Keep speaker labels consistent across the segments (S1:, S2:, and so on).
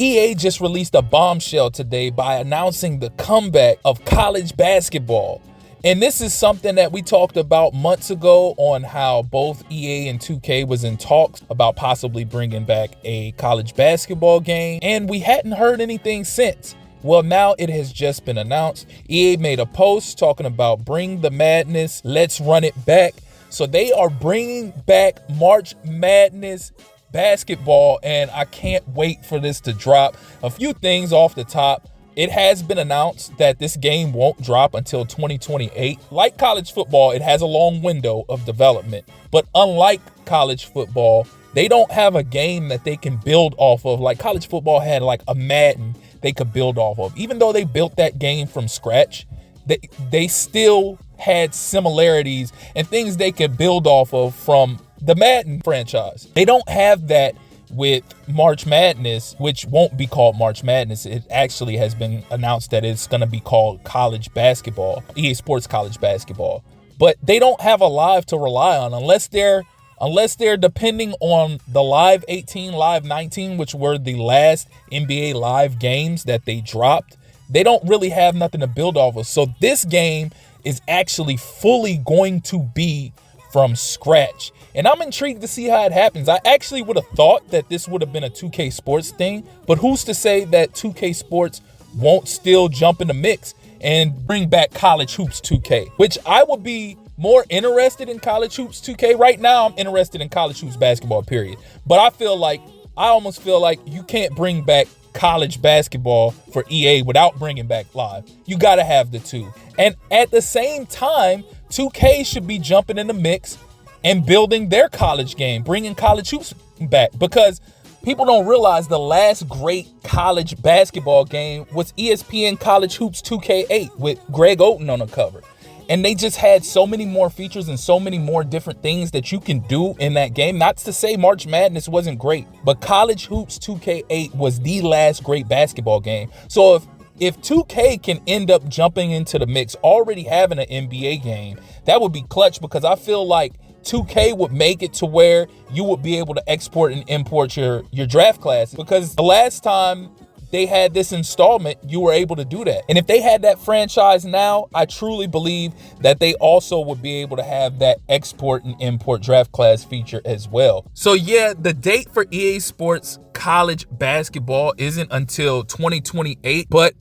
S1: EA just released a bombshell today by announcing the comeback of college basketball. And this is something that we talked about months ago on how both EA and 2K was in talks about possibly bringing back a college basketball game, and we hadn't heard anything since. Well, now it has just been announced. EA made a post talking about bring the madness, let's run it back. So they are bringing back March Madness basketball, and I can't wait for this to drop. A few things off the top. It has been announced that this game won't drop until 2028. Like college football, it has a long window of development. But unlike college football, they don't have a game that they can build off of. Like college football had like a Madden they could build off of. Even though they built that game from scratch, they still had similarities and things they could build off of from the Madden franchise. They don't have that with March Madness, which won't be called March Madness. It actually has been announced that it's going to be called college basketball, EA Sports College Basketball. But they don't have a live to rely on unless they're depending on the Live 18, Live 19, which were the last NBA Live games that they dropped. They don't really have nothing to build off of. So this game is actually fully going to be from scratch. And I'm intrigued to see how it happens. I actually would have thought that this would have been a 2K Sports thing, but who's to say that 2K Sports won't still jump in the mix and bring back College Hoops 2K, which I would be more interested in College Hoops 2K. Right now, I'm interested in College Hoops basketball, period. But I almost feel like you can't bring back college basketball for EA without bringing back live. You got to have the two. And at the same time, 2K should be jumping in the mix and building their college game, bringing College Hoops back, because people don't realize the last great college basketball game was ESPN College Hoops 2K8 with Greg Oden on the cover. And they just had so many more features and so many more different things that you can do in that game. Not to say March Madness wasn't great, but College Hoops 2K8 was the last great basketball game. So if 2K can end up jumping into the mix, already having an NBA game, that would be clutch, because I feel like 2K would make it to where you would be able to export and import your draft class, because the last time they had this installment, you were able to do that. And if they had that franchise now, I truly believe that they also would be able to have that export and import draft class feature as well. So yeah, the date for EA Sports College Basketball isn't until 2028, but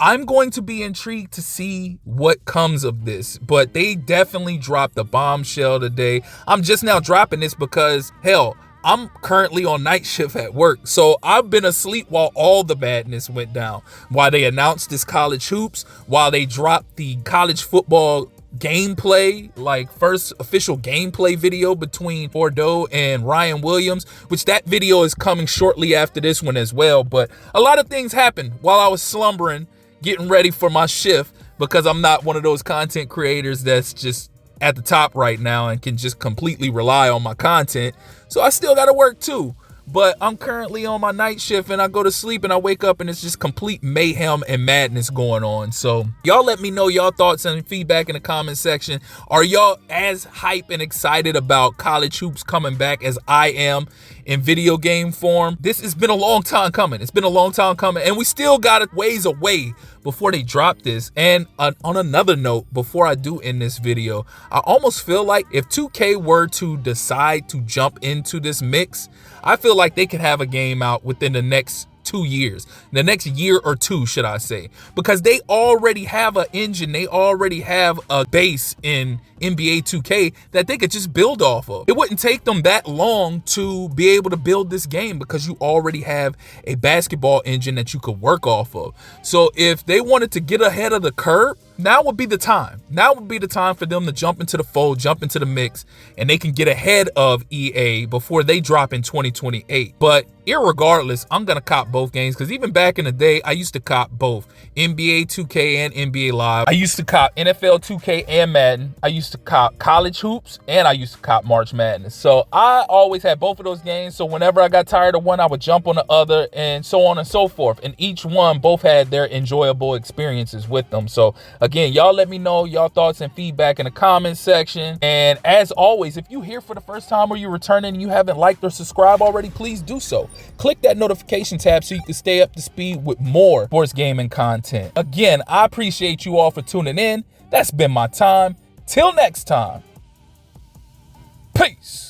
S1: I'm going to be intrigued to see what comes of this. But they definitely dropped the bombshell today. I'm just now dropping this because, hell, I'm currently on night shift at work, so I've been asleep while all the madness went down. While they announced this College Hoops, while they dropped the college football gameplay, like first official gameplay video between Bordeaux and Ryan Williams, which that video is coming shortly after this one as well. But a lot of things happened while I was slumbering, getting ready for my shift, because I'm not one of those content creators that's just at the top right now and can just completely rely on my content. So I still got to work too. But I'm currently on my night shift, and I go to sleep and I wake up and it's just complete mayhem and madness going on. So y'all let me know y'all thoughts and feedback in the comment section. Are y'all as hype and excited about College Hoops coming back as I am in video game form? This has been a long time coming. It's been a long time coming, and we still got a ways away before they drop this. And on another note, before I do end this video, I almost feel like if 2K were to decide to jump into this mix, I feel like they could have a game out within the next 2 years, the next year or two, should I say, because they already have an engine, they already have a base in NBA 2K that they could just build off of. It wouldn't take them that long to be able to build this game, because you already have a basketball engine that you could work off of. So if they wanted to get ahead of the curve, now would be the time. Now would be the time for them to jump into the fold, jump into the mix, and they can get ahead of EA before they drop in 2028. But irregardless, I'm going to cop both games, because even back in the day, I used to cop both NBA 2K and NBA Live. I used to cop NFL 2K and Madden. I used to cop College Hoops, and I used to cop March Madness. So I always had both of those games. So whenever I got tired of one, I would jump on the other, and so on and so forth. And each one both had their enjoyable experiences with them. So again, y'all let me know y'all thoughts and feedback in the comment section. And as always, if you're here for the first time or you're returning and you haven't liked or subscribed already, please do so. click that notification tab so you can stay up to speed with more sports gaming content. Again, I appreciate you all for tuning in. That's been my time. Till next time. Peace.